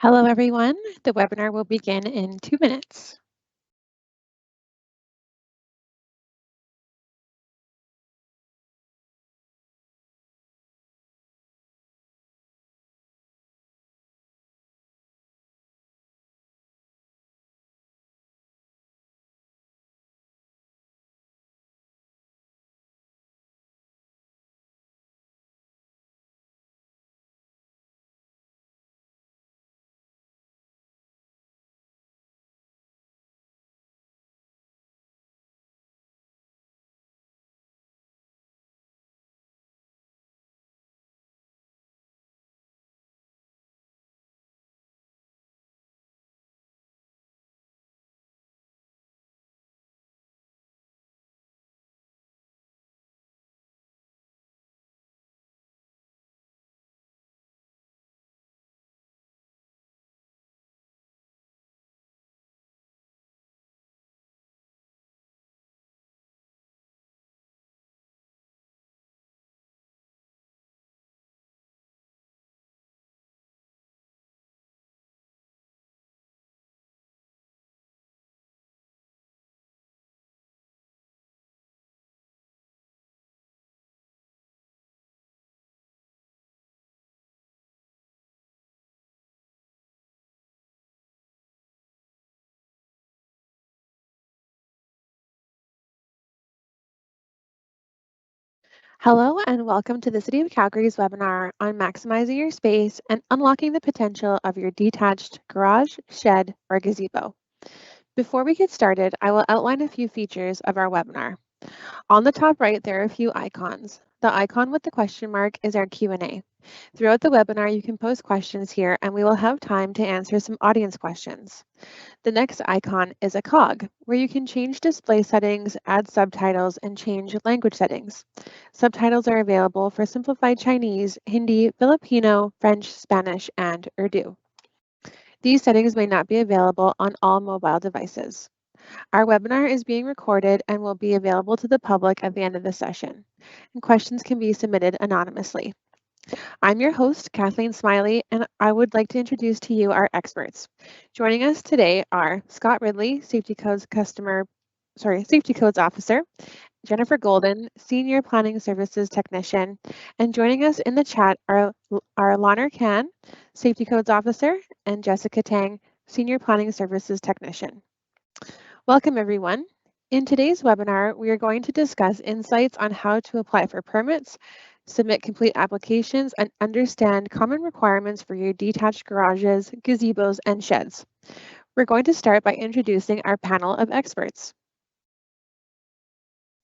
Hello, everyone. The webinar will begin in 2 minutes. Hello, and welcome to the City of Calgary's webinar on maximizing your space and unlocking the potential of your detached garage, shed, or gazebo. Before we get started, I will outline a few features of our webinar. On the top right, there are a few icons. The icon with the question mark is our Q&A. Throughout the webinar, you can post questions here, and we will have time to answer some audience questions. The next icon is a cog, where you can change display settings, add subtitles, and change language settings. Subtitles are available for simplified Chinese, Hindi, Filipino, French, Spanish, and Urdu. These settings may not be available on all mobile devices. Our webinar is being recorded and will be available to the public at the end of the session, and questions can be submitted anonymously. I'm your host, Kathleen Smiley, and I would like to introduce to you our experts. Joining us today are Scott Ridley, Safety Codes Officer, Jennifer Golden, Senior Planning Services Technician, and joining us in the chat are Laner Khan, Safety Codes Officer, and Jessica Tang, Senior Planning Services Technician. Welcome, everyone. In today's webinar, we are going to discuss insights on how to apply for permits, submit complete applications, and understand common requirements for your detached garages, gazebos, and sheds. We're going to start by introducing our panel of experts.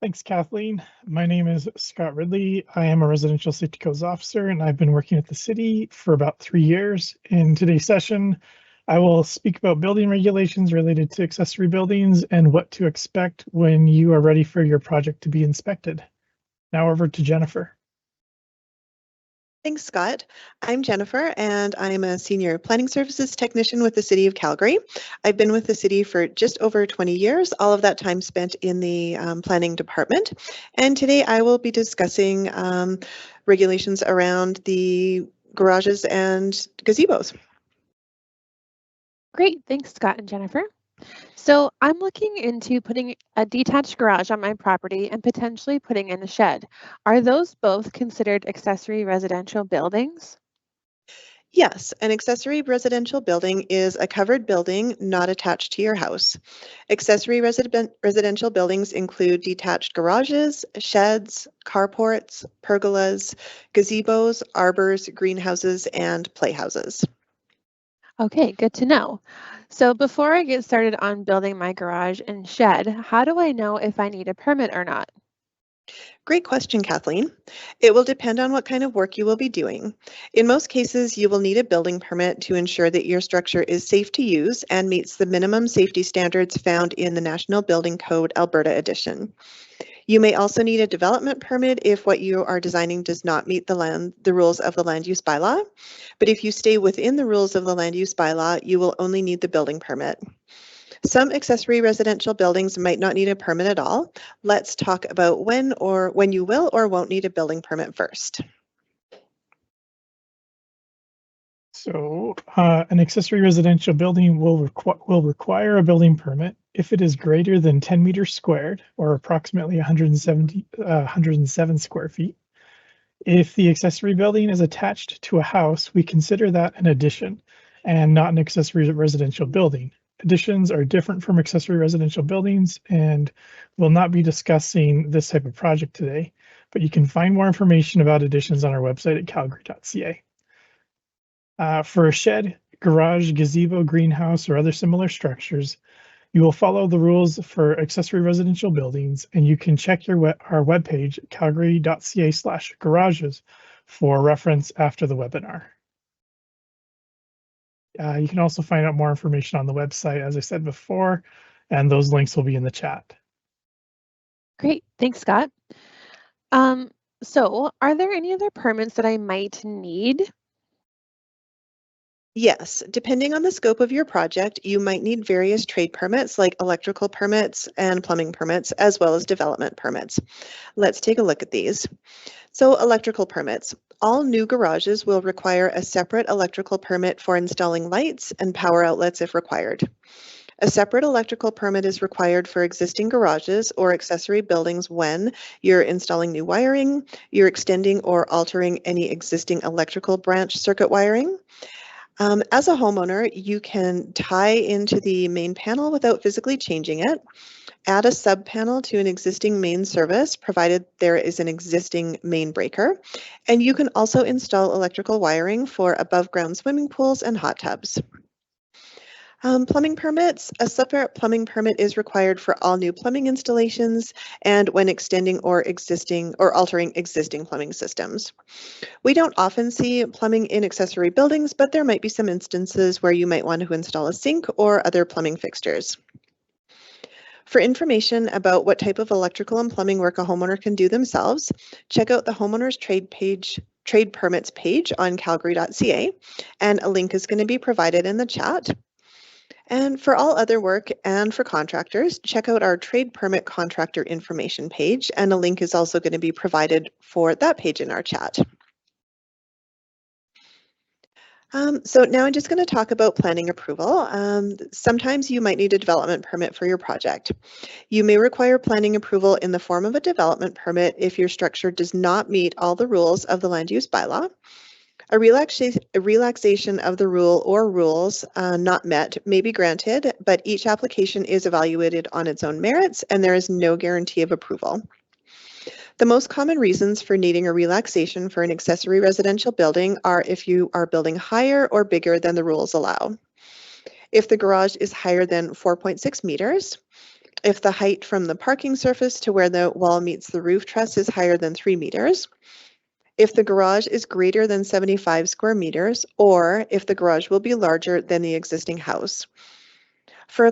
Thanks, Kathleen. My name is Scott Ridley. I am a residential safety codes officer, and I've been working at the city for about 3 years. In today's session, I will speak about building regulations related to accessory buildings and what to expect when you are ready for your project to be inspected. Now over to Jennifer. Thanks, Scott. I'm Jennifer, and I'm a Senior Planning Services Technician with the City of Calgary. I've been with the city for just over 20 years, all of that time spent in the planning department. And today I will be discussing regulations around the garages and gazebos. Great, thanks, Scott and Jennifer. So I'm looking into putting a detached garage on my property and potentially putting in a shed. Are those both considered accessory residential buildings? Yes, an accessory residential building is a covered building not attached to your house. Accessory residential buildings include detached garages, sheds, carports, pergolas, gazebos, arbors, greenhouses, and playhouses. Okay, good to know. So before I get started on building my garage and shed, how do I know if I need a permit or not? Great question, Kathleen. It will depend on what kind of work you will be doing. In most cases, you will need a building permit to ensure that your structure is safe to use and meets the minimum safety standards found in the National Building Code Alberta Edition. You may also need a development permit if what you are designing does not meet the rules of the land use bylaw. But if you stay within the rules of the land use bylaw, you will only need the building permit. Some accessory residential buildings might not need a permit at all. Let's talk about when you will or won't need a building permit first. So an accessory residential building will require a building permit if it is greater than 10 meters squared or approximately 107 square feet. If the accessory building is attached to a house, we consider that an addition and not an accessory residential building. Additions are different from accessory residential buildings, and we'll not be discussing this type of project today, but you can find more information about additions on our website at calgary.ca. For a shed, garage, gazebo, greenhouse, or other similar structures, you will follow the rules for accessory residential buildings, and you can check our webpage, calgary.ca/garages, for reference after the webinar. You can also find out more information on the website, as I said before, and those links will be in the chat. Great, thanks, Scott. So are there any other permits that I might need? Yes, depending on the scope of your project, you might need various trade permits like electrical permits and plumbing permits, as well as development permits. Let's take a look at these. So electrical permits. All new garages will require a separate electrical permit for installing lights and power outlets if required. A separate electrical permit is required for existing garages or accessory buildings when you're installing new wiring, you're extending or altering any existing electrical branch circuit wiring. As a homeowner, you can tie into the main panel without physically changing it, add a sub-panel to an existing main service, provided there is an existing main breaker, and you can also install electrical wiring for above-ground swimming pools and hot tubs. Plumbing permits. A separate plumbing permit is required for all new plumbing installations and when extending or altering existing plumbing systems. We don't often see plumbing in accessory buildings, but there might be some instances where you might want to install a sink or other plumbing fixtures. For information about what type of electrical and plumbing work a homeowner can do themselves, check out the homeowner's trade permits page on calgary.ca, and a link is going to be provided in the chat. And for all other work and for contractors, check out our trade permit contractor information page, and a link is also going to be provided for that page in our chat. So now I'm just going to talk about planning approval. Sometimes you might need a development permit for your project. You may require planning approval in the form of a development permit if your structure does not meet all the rules of the land use bylaw. A relaxation of the rule or rules not met may be granted, but each application is evaluated on its own merits and there is no guarantee of approval. The most common reasons for needing a relaxation for an accessory residential building are if you are building higher or bigger than the rules allow. If the garage is higher than 4.6 meters, if the height from the parking surface to where the wall meets the roof truss is higher than 3 meters, if the garage is greater than 75 square meters, or if the garage will be larger than the existing house. For a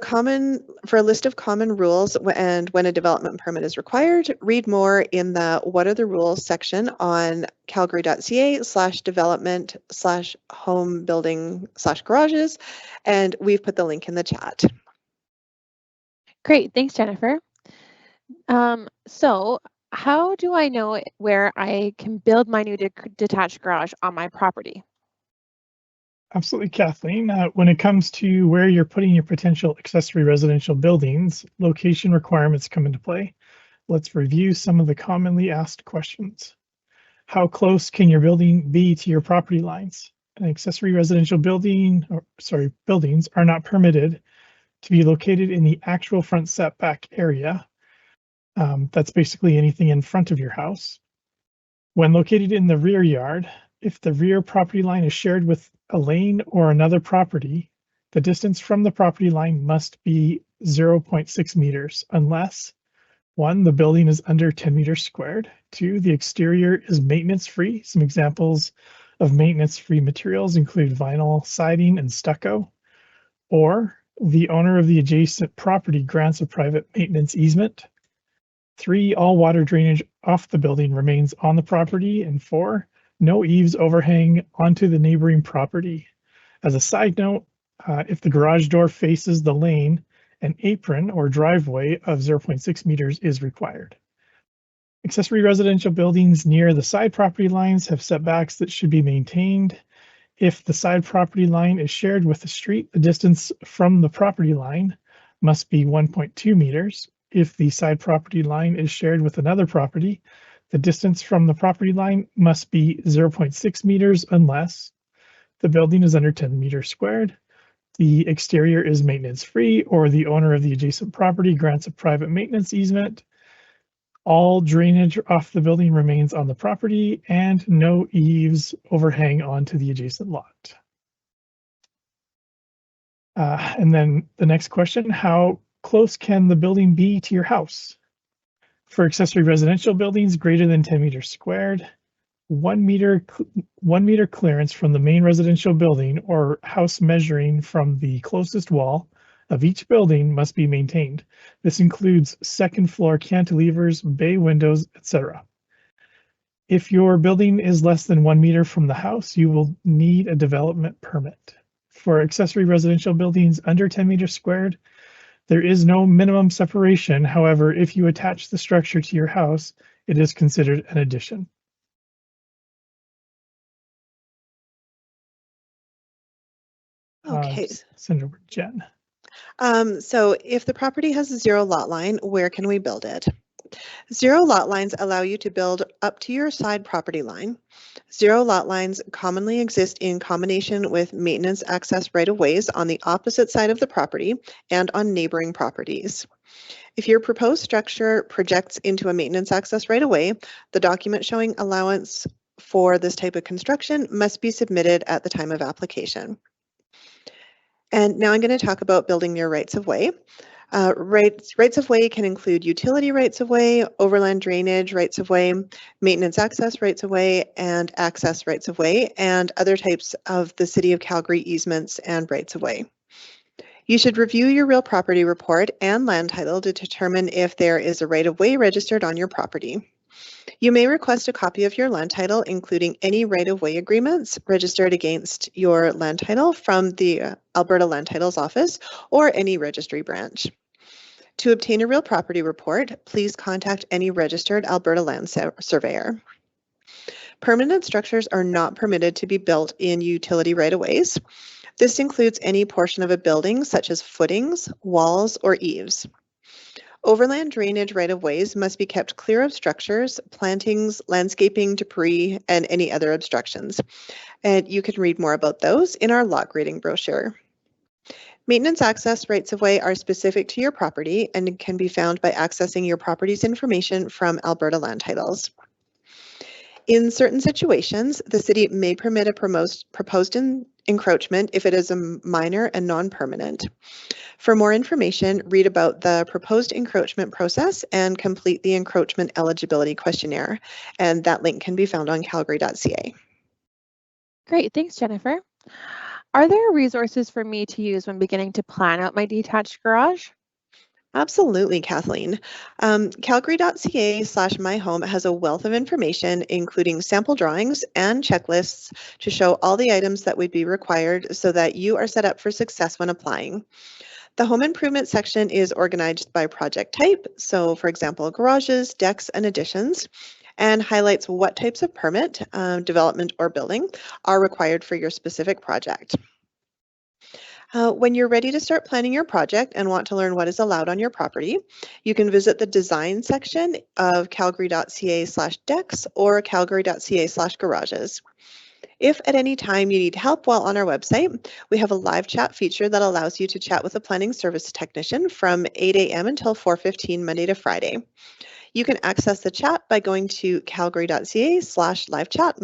list of common rules and when a development permit is required, read more in the What are the Rules section on calgary.ca/development/home building/garages, and we've put the link in the chat. Great, thanks, Jennifer. So how do I know where I can build my new detached garage on my property? Absolutely, Kathleen. When it comes to where you're putting your potential accessory residential buildings, location requirements come into play. Let's review some of the commonly asked questions. How close can your building be to your property lines? An accessory residential buildings are not permitted to be located in the actual front setback area. That's basically anything in front of your house. When located in the rear yard, if the rear property line is shared with a lane or another property, the distance from the property line must be 0.6 meters unless 1, the building is under 10 meters squared, 2, the exterior is maintenance-free. Some examples of maintenance-free materials include vinyl siding and stucco, or the owner of the adjacent property grants a private maintenance easement. 3, all water drainage off the building remains on the property, and 4, no eaves overhang onto the neighboring property. As a side note, if the garage door faces the lane, an apron or driveway of 0.6 meters is required. Accessory residential buildings near the side property lines have setbacks that should be maintained. If the side property line is shared with the street, the distance from the property line must be 1.2 meters. If the side property line is shared with another property, the distance from the property line must be 0.6 meters unless the building is under 10 meters squared, the exterior is maintenance-free, or the owner of the adjacent property grants a private maintenance easement. All drainage off the building remains on the property, and no eaves overhang onto the adjacent lot. And then the next question, how close can the building be to your house? For accessory residential buildings greater than 10 meters squared, 1 meter clearance from the main residential building or house measuring from the closest wall of each building must be maintained. This includes second floor cantilevers, bay windows, etc. If your building is less than 1 meter from the house, you will need a development permit. For accessory residential buildings under 10 meters squared, there is no minimum separation. However, if you attach the structure to your house, it is considered an addition. Okay. Send over to Jen. So if the property has a zero lot line, where can we build it? Zero lot lines allow you to build up to your side property line. Zero lot lines commonly exist in combination with maintenance access right-of-ways on the opposite side of the property and on neighboring properties. If your proposed structure projects into a maintenance access right-of-way, the document showing allowance for this type of construction must be submitted at the time of application. And now I'm going to talk about building your rights-of-way. Rights-of-way can include utility rights-of-way, overland drainage rights-of-way, maintenance access rights-of-way, and access rights-of-way, and other types of the City of Calgary easements and rights-of-way. You should review your real property report and land title to determine if there is a right-of-way registered on your property. You may request a copy of your land title, including any right-of-way agreements registered against your land title from the Alberta Land Titles Office or any registry branch. To obtain a real property report, please contact any registered Alberta land surveyor. Permanent structures are not permitted to be built in utility right-of-ways. This includes any portion of a building such as footings, walls, or eaves. Overland drainage right-of-ways must be kept clear of structures, plantings, landscaping, debris, and any other obstructions. And you can read more about those in our lot grading brochure. Maintenance access rights-of-way are specific to your property and can be found by accessing your property's information from Alberta Land Titles. In certain situations, the city may permit a proposed encroachment if it is a minor and non-permanent. For more information, read about the proposed encroachment process and complete the encroachment eligibility questionnaire. And that link can be found on calgary.ca. Great, thanks, Jennifer. Are there resources for me to use when beginning to plan out my detached garage? Absolutely, Kathleen. Calgary.ca/myhome has a wealth of information, including sample drawings and checklists to show all the items that would be required so that you are set up for success when applying. The home improvement section is organized by project type, so for example, garages, decks, and additions, and highlights what types of permit, development, or building are required for your specific project. When you're ready to start planning your project and want to learn what is allowed on your property, you can visit the design section of calgary.ca/decks or calgary.ca/garages. If at any time you need help while on our website, we have a live chat feature that allows you to chat with a planning service technician from 8 a.m. until 4:15 Monday to Friday. You can access the chat by going to calgary.ca/live-chat.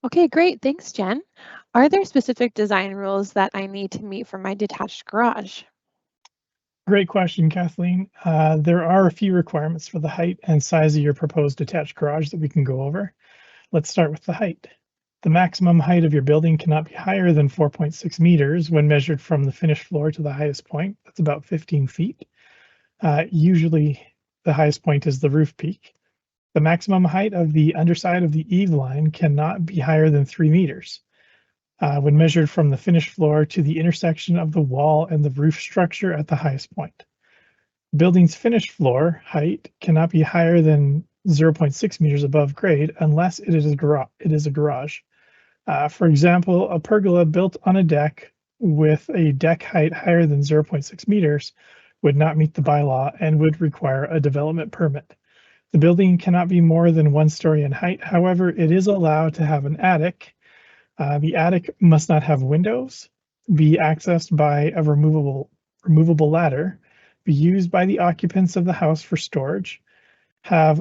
Okay, great. Thanks, Jen. Are there specific design rules that I need to meet for my detached garage? Great question, Kathleen. There are a few requirements for the height and size of your proposed detached garage that we can go over. Let's start with the height. The maximum height of your building cannot be higher than 4.6 meters when measured from the finished floor to the highest point. That's about 15 feet. Usually the highest point is the roof peak. The maximum height of the underside of the eave line cannot be higher than 3 meters when measured from the finished floor to the intersection of the wall and the roof structure at the highest point. The building's finished floor height cannot be higher than 0.6 meters above grade unless it is a garage. For example, a pergola built on a deck with a deck height higher than 0.6 meters would not meet the bylaw and would require a development permit. The building cannot be more than 1 story in height. However, it is allowed to have an attic. The attic must not have windows, be accessed by a removable ladder, be used by the occupants of the house for storage, have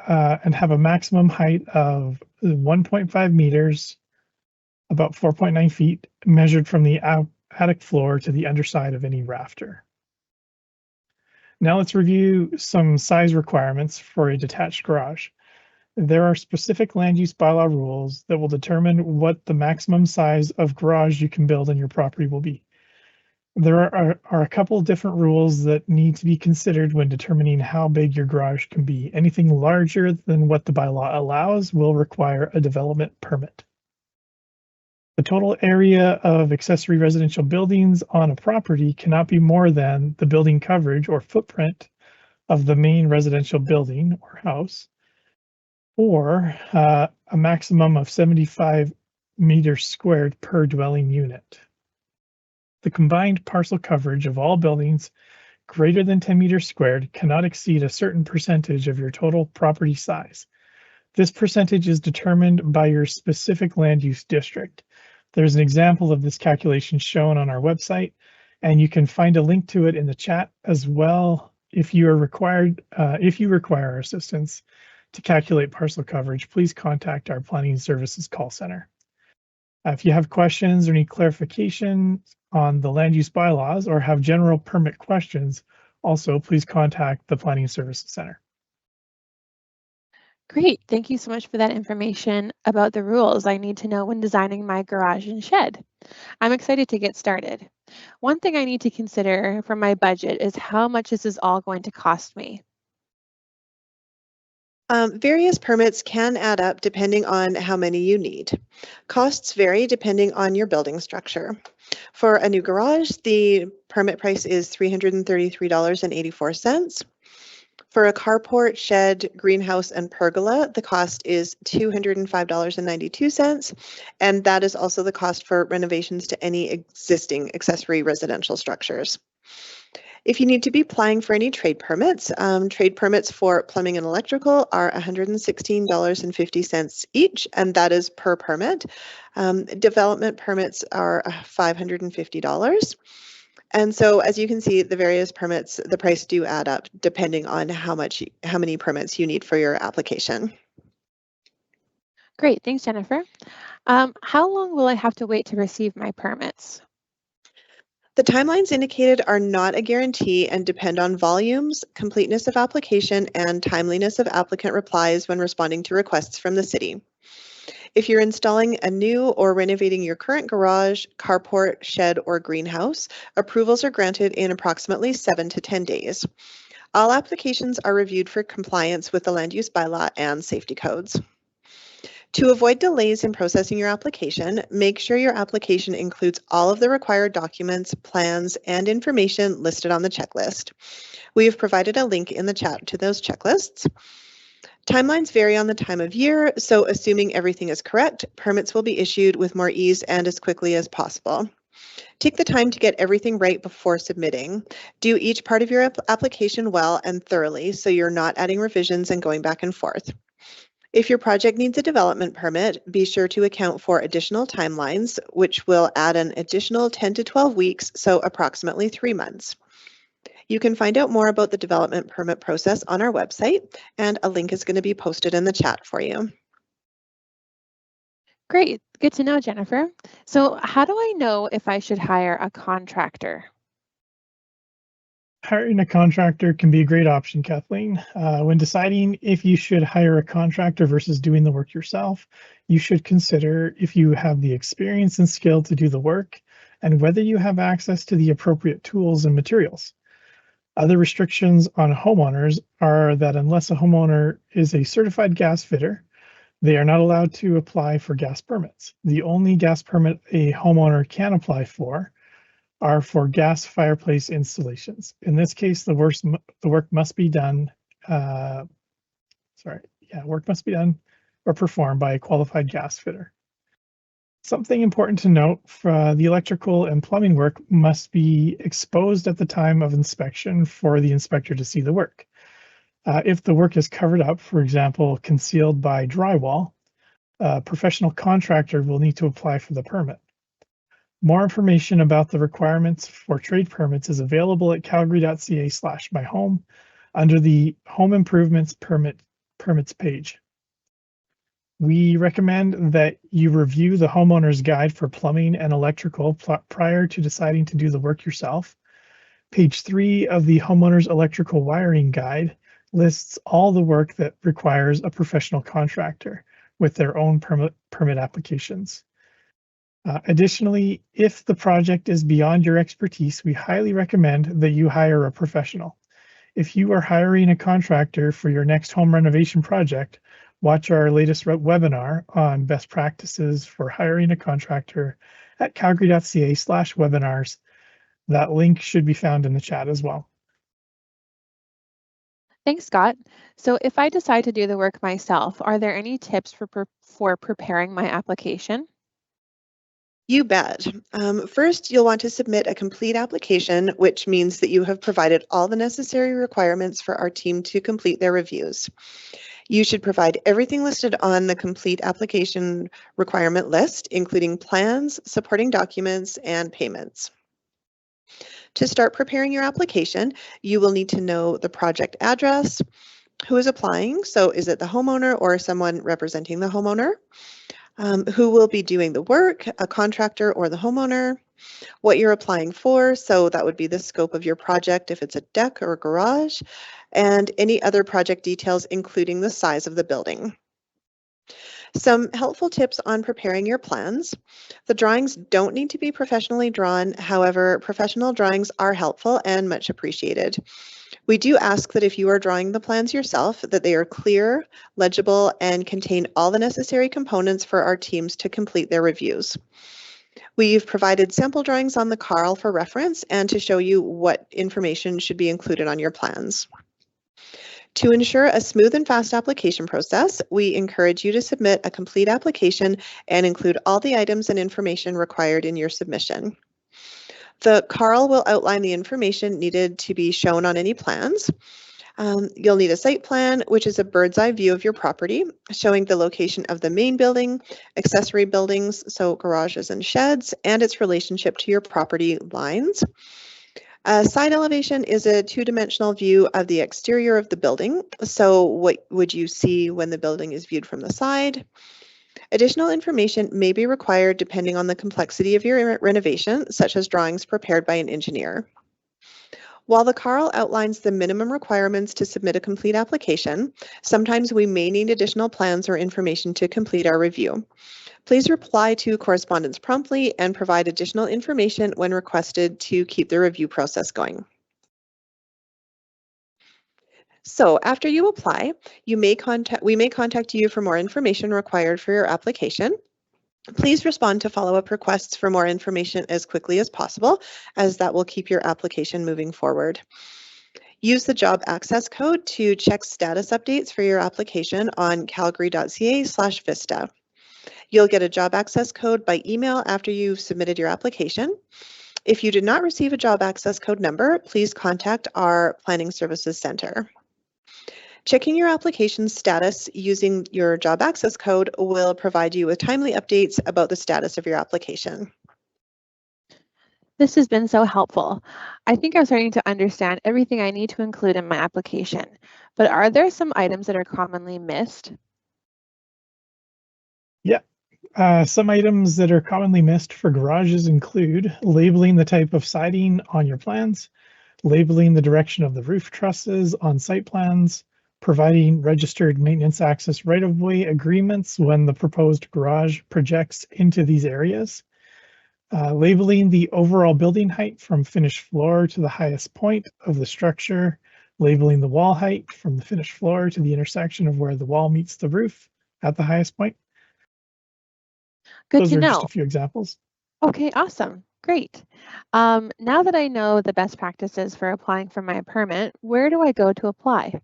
a maximum height of 1.5 meters, about 4.9 feet, measured from the attic floor to the underside of any rafter. Now let's review some size requirements for a detached garage. There are specific land use bylaw rules that will determine what the maximum size of garage you can build on your property will be. There are a couple different rules that need to be considered when determining how big your garage can be. Anything larger than what the bylaw allows will require a development permit. The total area of accessory residential buildings on a property cannot be more than the building coverage or footprint of the main residential building or house, or a maximum of 75 meters squared per dwelling unit. The combined parcel coverage of all buildings greater than 10 meters squared cannot exceed a certain percentage of your total property size. This percentage is determined by your specific land use district. There's an example of this calculation shown on our website, and you can find a link to it in the chat as well if you require assistance to calculate parcel coverage. Please contact our planning services call center. If you have questions or need clarification on the land use bylaws or have general permit questions, also please contact the Planning Services Center. Great, thank you so much for that information about the rules I need to know when designing my garage and shed. I'm excited to get started. One thing I need to consider for my budget is how much this is all going to cost me. Various permits can add up depending on how many you need. Costs vary depending on your building structure. For a new garage, the permit price is $333.84. For a carport, shed, greenhouse, and pergola, the cost is $205.92, and that is also the cost for renovations to any existing accessory residential structures. If you need to be applying for any trade permits for plumbing and electrical are $116.50 each, and that is per permit. Development permits are $550. And so, as you can see, the various permits, the price do add up depending on how many permits you need for your application. Great, thanks, Jennifer. How long will I have to wait to receive my permits? The timelines indicated are not a guarantee and depend on volumes, completeness of application, and timeliness of applicant replies when responding to requests from the city. If you're installing a new or renovating your current garage, carport, shed, or greenhouse, approvals are granted in approximately 7 to 10 days. All applications are reviewed for compliance with the land use bylaw and safety codes. To avoid delays in processing your application, make sure your application includes all of the required documents, plans, and information listed on the checklist. We have provided a link in the chat to those checklists. Timelines vary on the time of year, so assuming everything is correct, permits will be issued with more ease and as quickly as possible. Take the time to get everything right before submitting. Do each part of your application well and thoroughly so you're not adding revisions and going back and forth. If your project needs a development permit, be sure to account for additional timelines, which will add an additional 10 to 12 weeks, so approximately 3 months. You can find out more about the development permit process on our website, and a link is going to be posted in the chat for you. Great, good to know, Jennifer. So how do I know if I should hire a contractor? Hiring a contractor can be a great option, Kathleen. When deciding if you should hire a contractor versus doing the work yourself, you should consider if you have the experience and skill to do the work and whether you have access to the appropriate tools and materials. Other restrictions on homeowners are that unless a homeowner is a certified gas fitter, they are not allowed to apply for gas permits. The only gas permit a homeowner can apply for are for gas fireplace installations. In this case, the work must be done. Work must be done or performed by a qualified gas fitter. Something important to note, the electrical and plumbing work must be exposed at the time of inspection for the inspector to see the work. If the work is covered up, for example, concealed by drywall, a professional contractor will need to apply for the permit. More information about the requirements for trade permits is available at calgary.ca/myhome under the Home Improvements Permits page. We recommend that you review the homeowner's guide for plumbing and electrical prior to deciding to do the work yourself. Page 3 of the homeowner's electrical wiring guide lists all the work that requires a professional contractor with their own permit applications. Additionally, if the project is beyond your expertise, we highly recommend that you hire a professional. If you are hiring a contractor for your next home renovation project, watch our latest webinar on best practices for hiring a contractor at calgary.ca/webinars. That link should be found in the chat as well. Thanks, Scott. So if I decide to do the work myself, are there any tips for preparing my application? You bet. First, you'll want to submit a complete application, which means that you have provided all the necessary requirements for our team to complete their reviews. You should provide everything listed on the complete application requirement list, including plans, supporting documents, and payments. To start preparing your application, you will need to know the project address, who is applying, so is it the homeowner or someone representing the homeowner? Who will be doing the work, a contractor or the homeowner? What you're applying for, so that would be the scope of your project if it's a deck or a garage, and any other project details, including the size of the building. Some helpful tips on preparing your plans. The drawings don't need to be professionally drawn. However, professional drawings are helpful and much appreciated. We do ask that if you are drawing the plans yourself, that they are clear, legible, and contain all the necessary components for our teams to complete their reviews. We've provided sample drawings on the Carl for reference and to show you what information should be included on your plans. To ensure a smooth and fast application process, we encourage you to submit a complete application and include all the items and information required in your submission. The Carl will outline the information needed to be shown on any plans. You'll need a site plan, which is a bird's eye view of your property, showing the location of the main building, accessory buildings, so garages and sheds, and its relationship to your property lines. A side elevation is a two-dimensional view of the exterior of the building. So what would you see when the building is viewed from the side? Additional information may be required depending on the complexity of your renovation, such as drawings prepared by an engineer. While the Carl outlines the minimum requirements to submit a complete application, sometimes we may need additional plans or information to complete our review. Please reply to correspondence promptly and provide additional information when requested to keep the review process going. So after you apply, we may contact you for more information required for your application. Please respond to follow-up requests for more information as quickly as possible, as that will keep your application moving forward. Use the job access code to check status updates for your application on calgary.ca/vista. You'll get a job access code by email after you've submitted your application. If you did not receive a job access code number, please contact our Planning Services Center. Checking your application status using your job access code will provide you with timely updates about the status of your application. This has been so helpful. I think I'm starting to understand everything I need to include in my application, but are there some items that are commonly missed? Yeah. Some items that are commonly missed for garages include labeling the type of siding on your plans, labeling the direction of the roof trusses on site plans, providing registered maintenance access right-of-way agreements when the proposed garage projects into these areas, labeling the overall building height from finished floor to the highest point of the structure, labeling the wall height from the finished floor to the intersection of where the wall meets the roof at the highest point. Good Those to are know. just a few examples. Okay, awesome. Great. Now that I know the best practices for applying for my permit, where do I go to apply?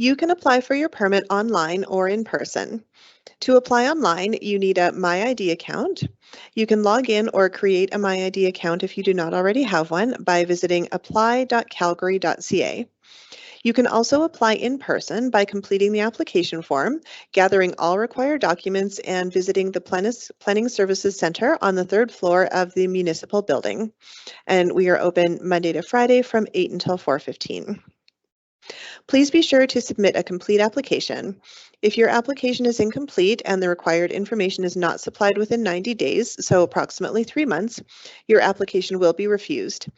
You can apply for your permit online or in person. To apply online, you need a MyID account. You can log in or create a MyID account if you do not already have one by visiting apply.calgary.ca. You can also apply in person by completing the application form, gathering all required documents, and visiting the Planning Services Center on the 3rd floor of the municipal building. And we are open Monday to Friday from 8 until 4:15. Please be sure to submit a complete application. If your application is incomplete and the required information is not supplied within 90 days, so approximately 3 months, your application will be refused.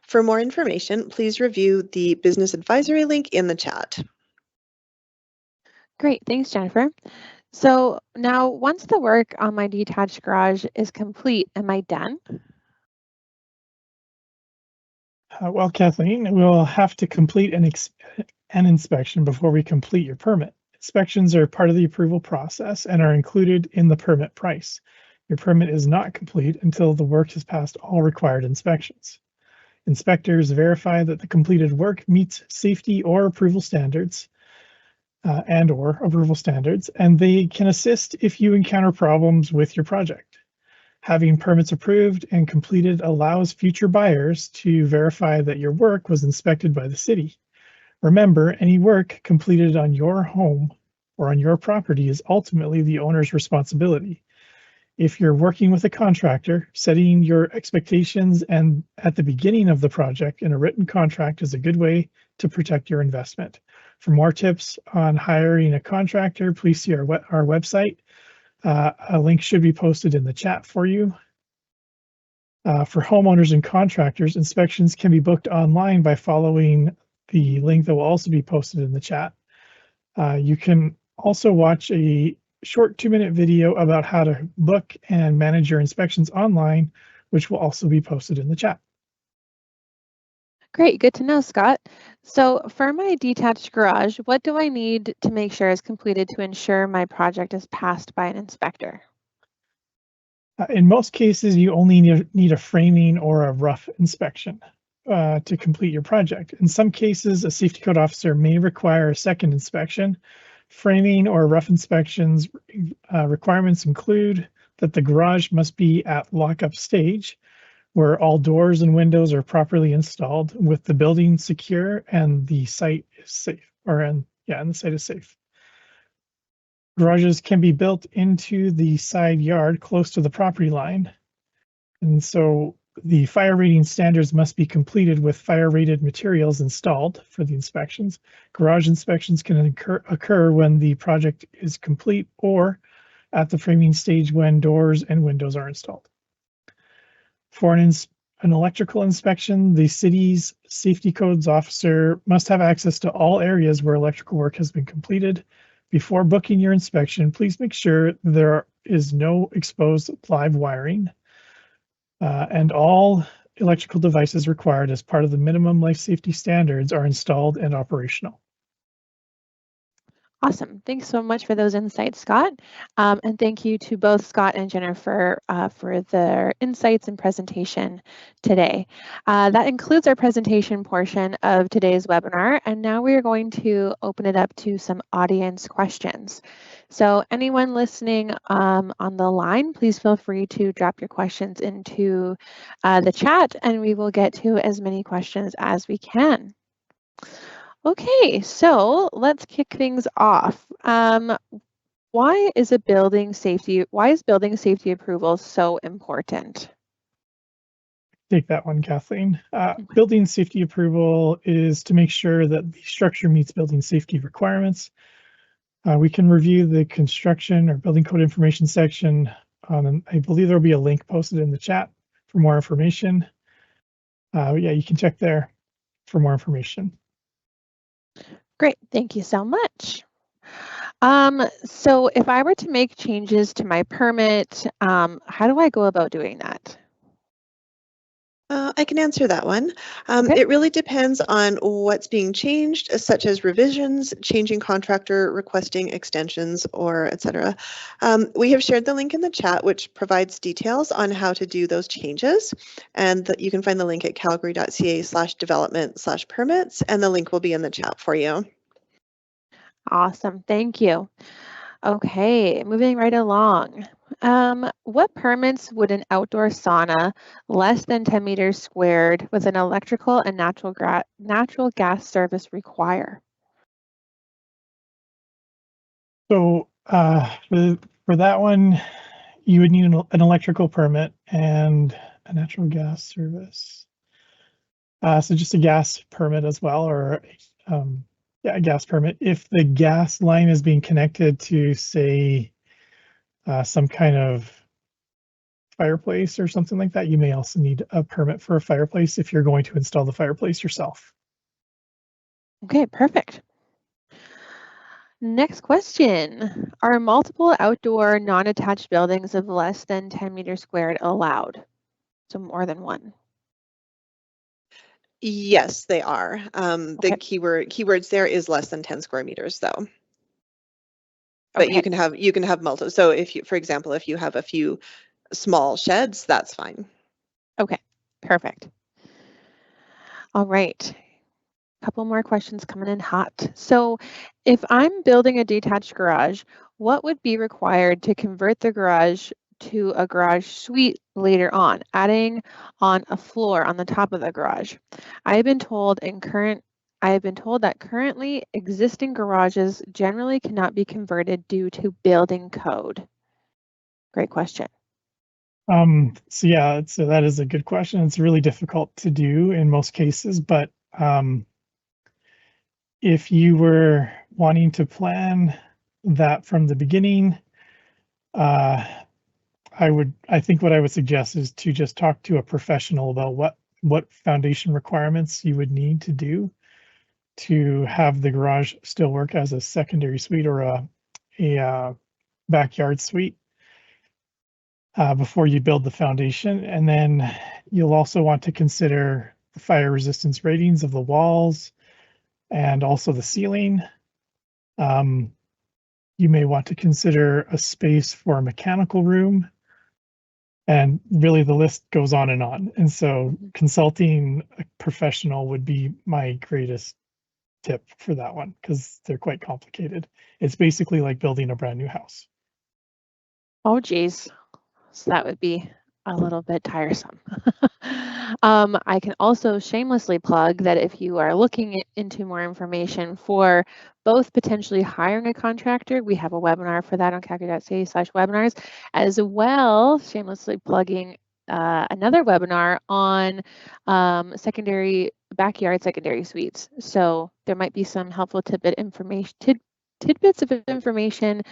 For more information, please review the business advisory link in the chat. Great, thanks, Jennifer. So now, once the work on my detached garage is complete, am I done? Well, Kathleen, we'll have to complete an inspection before we complete your permit. Inspections are part of the approval process and are included in the permit price. Your permit is not complete until the work has passed all required inspections. Inspectors verify that the completed work meets safety or approval standards and they can assist if you encounter problems with your project. Having permits approved and completed allows future buyers to verify that your work was inspected by the city. Remember, any work completed on your home or on your property is ultimately the owner's responsibility. If you're working with a contractor, setting your expectations and at the beginning of the project in a written contract is a good way to protect your investment. For more tips on hiring a contractor, please see our website. A link should be posted in the chat for you. For homeowners and contractors, inspections can be booked online by following the link that will also be posted in the chat. You can also watch a short 2-minute video about how to book and manage your inspections online, which will also be posted in the chat. Great, good to know, Scott. So for my detached garage, what do I need to make sure is completed to ensure my project is passed by an inspector? In most cases, you only need a framing or a rough inspection to complete your project. In some cases, a safety code officer may require a second inspection. Framing or rough inspections requirements include that the garage must be at lockup stage, where all doors and windows are properly installed with the building secure and the site is safe, and the site is safe. Garages can be built into the side yard close to the property line. And so the fire rating standards must be completed with fire rated materials installed for the inspections. Garage inspections can occur when the project is complete or at the framing stage when doors and windows are installed. For an electrical inspection, the city's safety codes officer must have access to all areas where electrical work has been completed. Before booking your inspection, please make sure there is no exposed live wiring and all electrical devices required as part of the minimum life safety standards are installed and operational. Awesome. Thanks so much for those insights, Scott. And thank you to both Scott and Jennifer for their insights and presentation today. That includes our presentation portion of today's webinar. And now we are going to open it up to some audience questions. So anyone listening on the line, please feel free to drop your questions into the chat and we will get to as many questions as we can. Okay, so let's kick things off. Why is building safety approval so important? Take that one, Kathleen. Building safety approval is to make sure that the structure meets building safety requirements. We can review the construction or building code information section I believe there'll be a link posted in the chat for more information. Yeah, you can check there for more information. Great, thank you so much. So if I were to make changes to my permit, how do I go about doing that? I can answer that one. Okay. It really depends on what's being changed, such as revisions, changing contractor, requesting extensions, or etc. We have shared the link in the chat, which provides details on how to do those changes. And you can find the link at calgary.ca/development/permits, and the link will be in the chat for you. Awesome, thank you. Okay, moving right along. What permits would an outdoor sauna less than 10 meters squared with an electrical and natural gas service require? So for that one, you would need an electrical permit and a natural gas service. So just a gas permit as well, or yeah, a gas permit. If the gas line is being connected to, say, some kind of fireplace or something like that, you may also need a permit for a fireplace if you're going to install the fireplace yourself. Okay, perfect. Next question. Are multiple outdoor non-attached buildings of less than 10 meters squared allowed? So more than one. Yes, they are. The Okay. keywords there is less than 10 square meters though. But Okay. you can have multiple. So if you, for example, if you have a few small sheds, that's fine. Okay, perfect. All right. Couple more questions coming in hot. So if I'm building a detached garage, what would be required to convert the garage to a garage suite later on, adding on a floor on the top of the garage? I have been told that currently existing garages generally cannot be converted due to building code. Great question. So yeah, so that is a good question. It's really difficult to do in most cases, but if you were wanting to plan that from the beginning, I think what I would suggest is to just talk to a professional about what foundation requirements you would need to do to have the garage still work as a secondary suite or a backyard suite before you build the foundation. And then you'll also want to consider the fire resistance ratings of the walls and also the ceiling. You may want to consider a space for a mechanical room, and really the list goes on and on. And so consulting a professional would be my greatest tip for that one, because they're quite complicated. It's basically like building a brand new house. Oh, geez. So that would be a little bit tiresome. I can also shamelessly plug that if you are looking into more information for both potentially hiring a contractor, we have a webinar for that on calgary.ca/webinars, as well, shamelessly plugging another webinar on backyard secondary suites. So there might be some helpful tidbits of information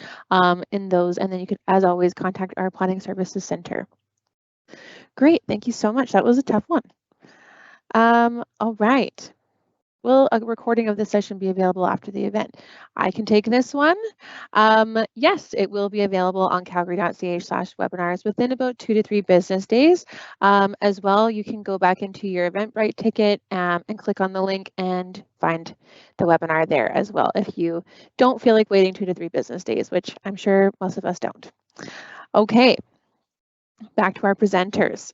in those, and then you can, as always, contact our Planning Services Center. Great, thank you so much. That was a tough one. All right. Will a recording of this session be available after the event? I can take this one. Yes, it will be available on calgary.ca/webinars within about 2 to 3 business days. As well, you can go back into your Eventbrite ticket and click on the link and find the webinar there as well if you don't feel like waiting 2 to 3 business days, which I'm sure most of us don't. Okay, back to our presenters.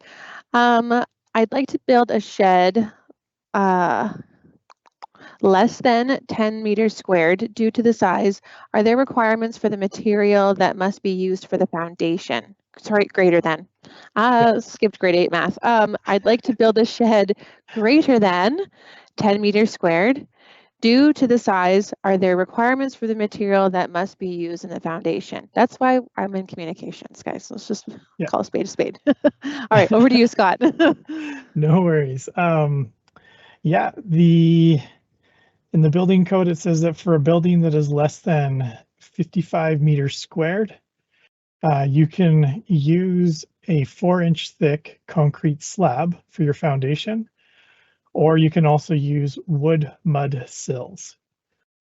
I'd like to build a shed less than 10 meters squared due to the size. Are there requirements for the material that must be used for the foundation? Sorry, greater than. Skipped grade 8 math. I'd like to build a shed greater than 10 meters squared. Due to the size, are there requirements for the material that must be used in the foundation? That's why I'm in communications, guys. Let's just call a spade a spade. All right, over to you, Scott. No worries. Yeah, in the building code, it says that for a building that is less than 55 meters squared, you can use a 4-inch thick concrete slab for your foundation, or you can also use wood mud sills.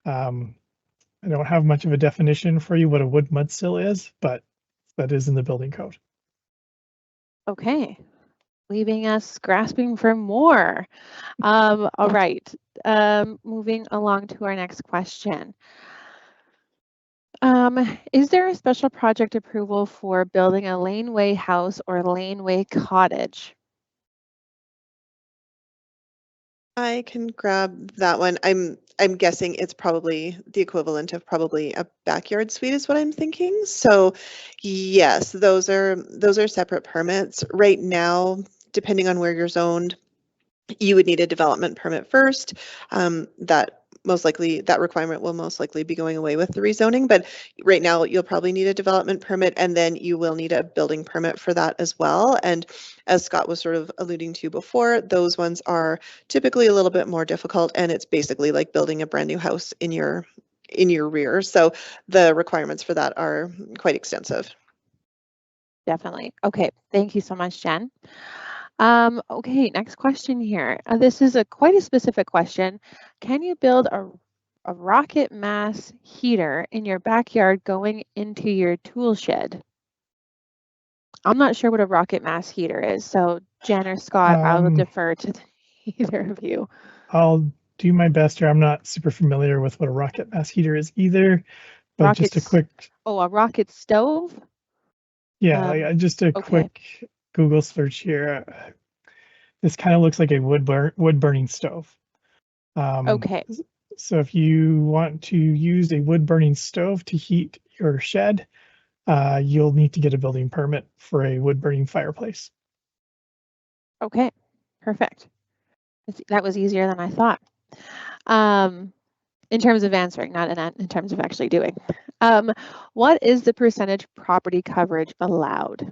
I don't have much of a definition for you what a wood mud sill is, but that is in the building code. Okay, leaving us grasping for more. All right, moving along to our next question. Is there a special project approval for building a laneway house or laneway cottage? I can grab that one. I'm guessing it's probably the equivalent of probably a backyard suite is what I'm thinking. So yes, those are separate permits. Right now, depending on where you're zoned, you would need a development permit first. That requirement will most likely be going away with the rezoning, but right now you'll probably need a development permit, and then you will need a building permit for that as well. And as Scott was sort of alluding to before, those ones are typically a little bit more difficult, and it's basically like building a brand new house in your rear. So the requirements for that are quite extensive. Definitely. Okay, thank you so much, Jen. Okay, next question here. This is quite a specific question. Can you build a rocket mass heater in your backyard going into your tool shed? I'm not sure what a rocket mass heater is, so Jen or Scott, I will defer to either of you. I'll do my best here. I'm not super familiar with what a rocket mass heater is either, but just a quick. Oh, a rocket stove? Yeah, just a quick Google search here. This kind of looks like a wood burning stove. Okay. So if you want to use a wood burning stove to heat your shed, you'll need to get a building permit for a wood burning fireplace. Okay, perfect. That was easier than I thought. In terms of answering, not in terms of actually doing. What is the percentage property coverage allowed?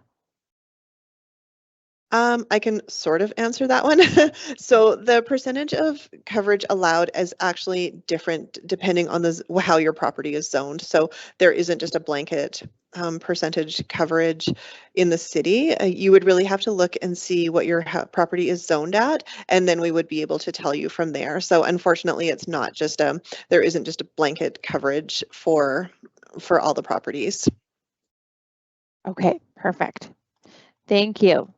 I can sort of answer that one. So the percentage of coverage allowed is actually different depending on how your property is zoned. So there isn't just a blanket percentage coverage in the city. You would really have to look and see what your property is zoned at, and then we would be able to tell you from there. So unfortunately, it's not just there isn't just a blanket coverage for all the properties. Okay, perfect. Thank you.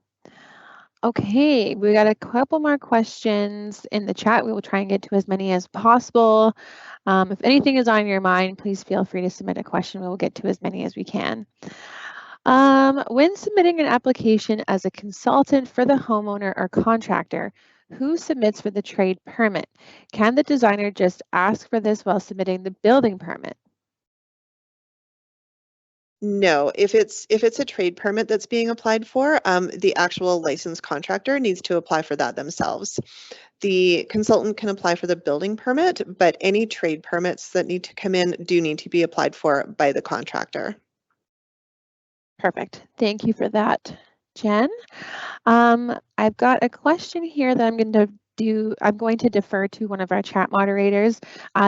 Okay, we got a couple more questions in the chat. We will try and get to as many as possible. If anything is on your mind, please feel free to submit a question. We will get to as many as we can. When submitting an application as a consultant for the homeowner or contractor, who submits for the trade permit? Can the designer just ask for this while submitting the building permit? No, if it's a trade permit that's being applied for, the actual licensed contractor needs to apply for that themselves. The consultant can apply for the building permit, but any trade permits that need to come in do need to be applied for by the contractor. Perfect. Thank you for that, Jen. I've got a question here that I'm going to defer to one of our chat moderators.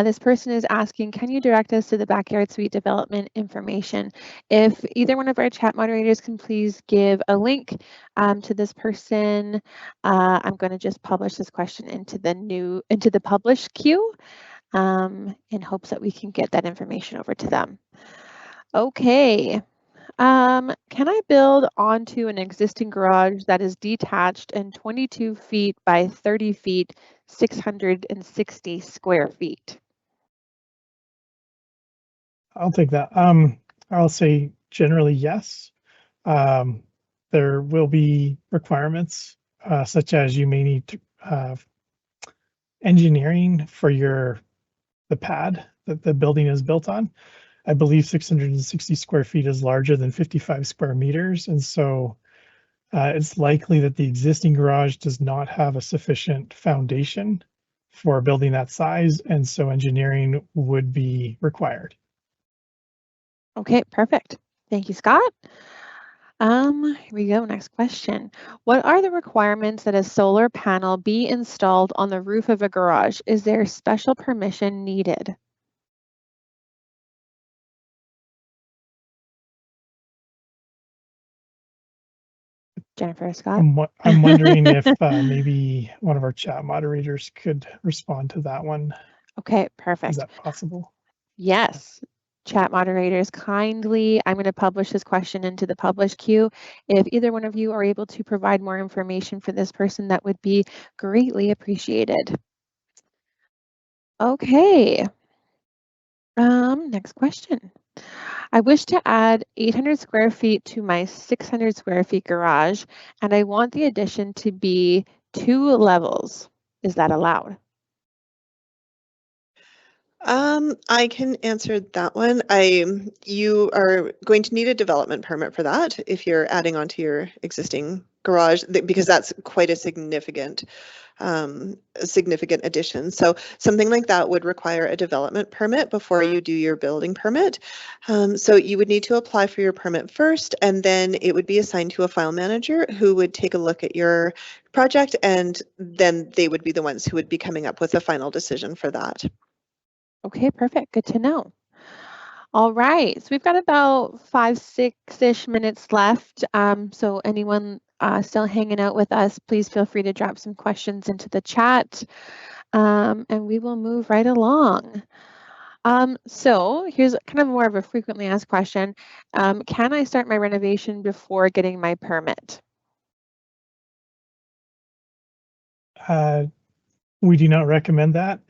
This person is asking, can you direct us to the backyard suite development information? If either one of our chat moderators can please give a link to this person, I'm going to just publish this question into the publish queue in hopes that we can get that information over to them. Okay. Can I build onto an existing garage that is detached and 22 feet by 30 feet, 660 square feet? I'll take that. I'll say generally yes. There will be requirements such as you may need to engineering for the pad that the building is built on. I believe 660 square feet is larger than 55 square meters. And so it's likely that the existing garage does not have a sufficient foundation for a building that size. And so engineering would be required. Okay, perfect. Thank you, Scott. Here we go. Next question. What are the requirements that a solar panel be installed on the roof of a garage? Is there special permission needed? Jennifer, Scott? I'm wondering if maybe one of our chat moderators could respond to that one. Okay, perfect. Is that possible? Yes. Chat moderators, kindly, I'm going to publish this question into the publish queue. If either one of you are able to provide more information for this person, that would be greatly appreciated. Okay. Next question. I wish to add 800 square feet to my 600 square feet garage, and I want the addition to be 2 levels. Is that allowed? I can answer that one. You are going to need a development permit for that if you're adding onto your existing garage, because that's quite a significant addition. So something like that would require a development permit before you do your building permit. So you would need to apply for your permit first, and then it would be assigned to a file manager who would take a look at your project, and then they would be the ones who would be coming up with a final decision for that. Okay, perfect. Good to know. All right, so we've got about 5-6-ish minutes left. So anyone still hanging out with us, please feel free to drop some questions into the chat, and we will move right along. So here's kind of more of a frequently asked question. Can I start my renovation before getting my permit? We do not recommend that.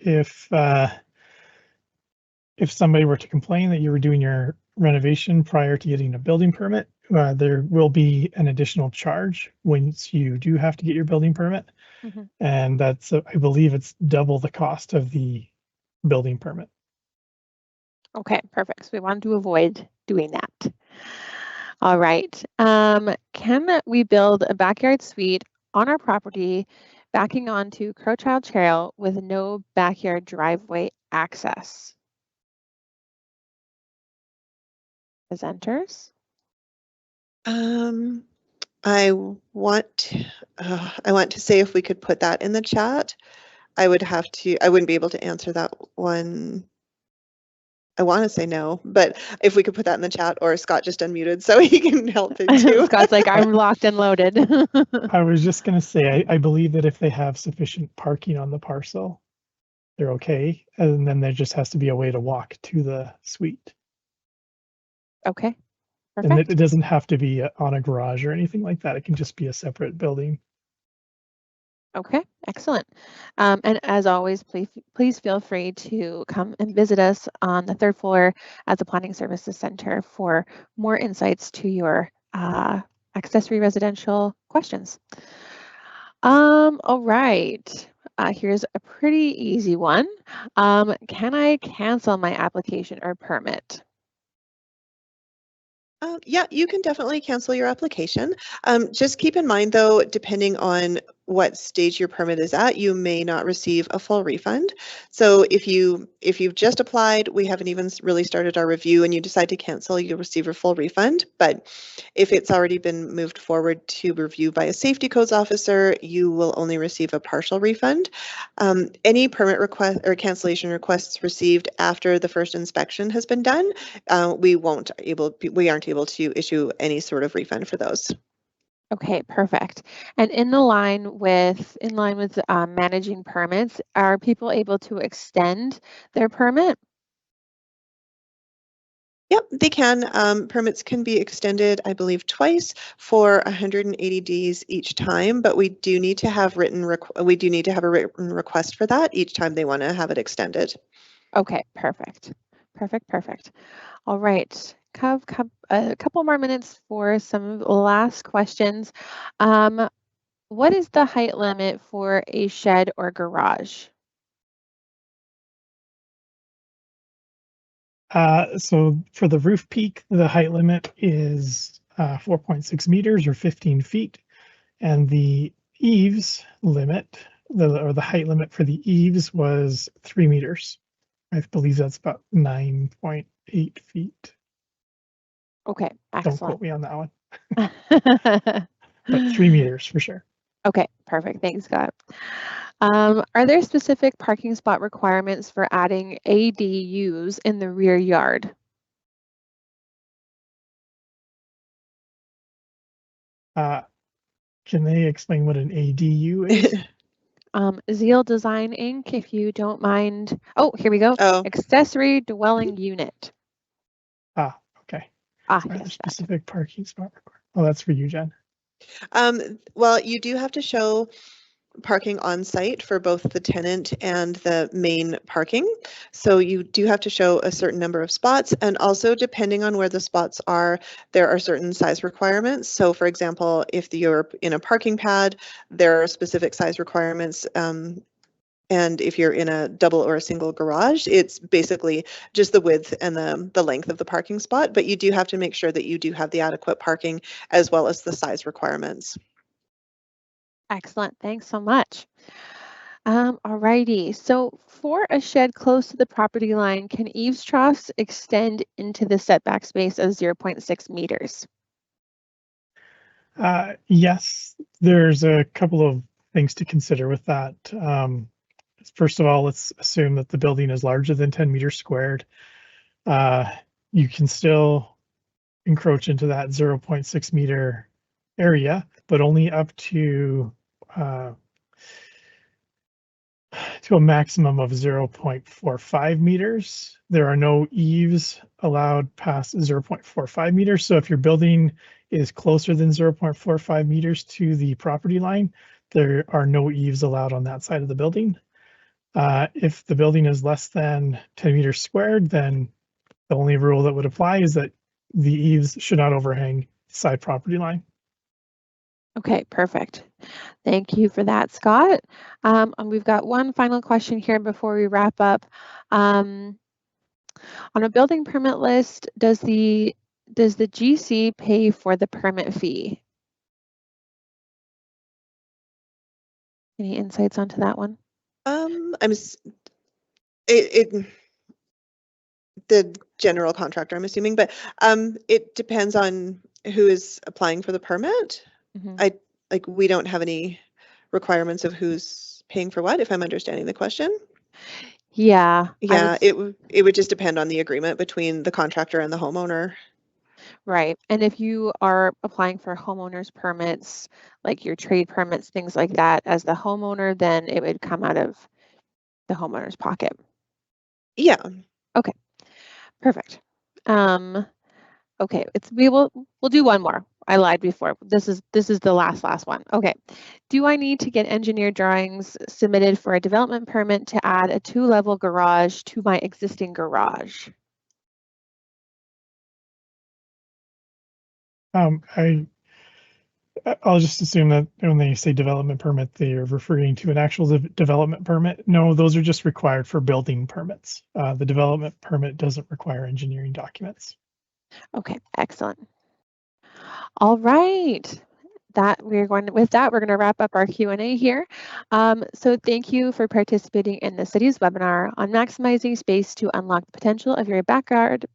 If somebody were to complain that you were doing your renovation prior to getting a building permit, there will be an additional charge once you do have to get your building permit. Mm-hmm. And that's, I believe it's double the cost of the building permit. Okay, perfect. So we want to avoid doing that. All right. Can we build a backyard suite on our property backing onto Crowchild Trail with no backyard driveway access? Presenters? I want to say if we could put that in the chat. I wouldn't be able to answer that one. I want to say no, but if we could put that in the chat, or Scott just unmuted so he can help it too. Scott's like, I'm locked and loaded. I was just going to say, I believe that if they have sufficient parking on the parcel, they're okay. And then there just has to be a way to walk to the suite. Okay, And perfect. it doesn't have to be on a garage or anything like that. It can just be a separate building. Okay, excellent. And as always, please feel free to come and visit us on the 3rd floor at the Planning Services Center for more insights to your accessory residential questions. All right, here's a pretty easy one. Can I cancel my application or permit? Yeah, you can definitely cancel your application. Just keep in mind, though, depending on what stage your permit is at, you may not receive a full refund. So if you've just applied, we haven't even really started our review, and you decide to cancel, you'll receive a full refund. But if it's already been moved forward to review by a safety codes officer, you will only receive a partial refund. Any permit request or cancellation requests received after the first inspection has been done, we aren't able to issue any sort of refund for those. Okay, perfect. And in line with managing permits, are people able to extend their permit? Yep, they can. Permits can be extended, I believe, twice for 180 days each time, but we do need to have a written request for that each time they want to have it extended. Okay, perfect. Perfect. All right, a couple more minutes for some last questions. What is the height limit for a shed or garage? So for the roof peak, the height limit is 4.6 meters or 15 feet. And the eaves limit, the height limit for the eaves was 3 meters. I believe that's about 9.8 feet. Okay, Don't excellent. quote me on that one. But 3 meters for sure. Okay, perfect. Thanks, Scott. Are there specific parking spot requirements for adding ADUs in the rear yard? Can they explain what an ADU is? Zeal Design Inc., if you don't mind. Oh, here we go. Oh. Accessory dwelling unit. Okay. Yes. That. Specific parking spot requirement. Oh, that's for you, Jen. Well, you do have to show parking on site for both the tenant and the main parking. So you do have to show a certain number of spots, and also depending on where the spots are, there are certain size requirements. So for example, if you're in a parking pad, there are specific size requirements And if you're in a double or a single garage, it's basically just the width and the length of the parking spot, but you do have to make sure that you do have the adequate parking as well as the size requirements. Excellent. Thanks so much. Alrighty. So for a shed close to the property line, can eaves troughs extend into the setback space of 0.6 meters? Yes, there's a couple of things to consider with that. First of all, let's assume that the building is larger than 10 meters squared. You can still encroach into that 0.6 meter area, but only up to a maximum of 0.45 meters. There are no eaves allowed past 0.45 meters. So if your building is closer than 0.45 meters to the property line, there are no eaves allowed on that side of the building. If the building is less than 10 meters squared, then the only rule that would apply is that the eaves should not overhang the side property line. Okay, perfect. Thank you for that, Scott. And we've got one final question here before we wrap up. On a building permit list, does the GC pay for the permit fee? Any insights onto that one? The general contractor, I'm assuming, but it depends on who is applying for the permit. We don't have any requirements of who's paying for what, if I'm understanding the question. Yeah. It would just depend on the agreement between the contractor and the homeowner. Right. And if you are applying for homeowners permits, like your trade permits, things like that, as the homeowner, then it would come out of the homeowner's pocket. Yeah. Okay. Perfect. Okay, we'll do one more. I lied before. This is the last one. Okay. Do I need to get engineered drawings submitted for a development permit to add a 2-level garage to my existing garage? I'll just assume that when they say development permit, they are referring to an actual development permit. No, those are just required for building permits. The development permit doesn't require engineering documents. Okay, excellent. All right. We're going to wrap up our Q&A here. So thank you for participating in the city's webinar on maximizing space to unlock the potential of your backyard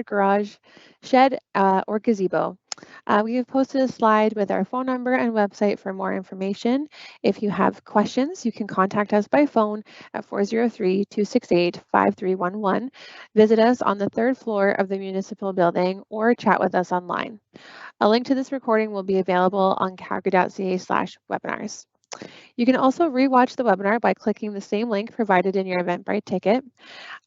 garage, shed, or gazebo. We have posted a slide with our phone number and website for more information. If you have questions, you can contact us by phone at 403-268-5311. Visit us on the 3rd floor of the municipal building or chat with us online. A link to this recording will be available on calgary.ca/webinars. You can also rewatch the webinar by clicking the same link provided in your Eventbrite ticket.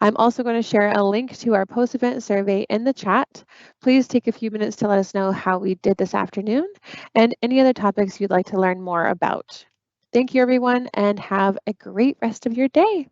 I'm also going to share a link to our post-event survey in the chat. Please take a few minutes to let us know how we did this afternoon and any other topics you'd like to learn more about. Thank you, everyone, and have a great rest of your day.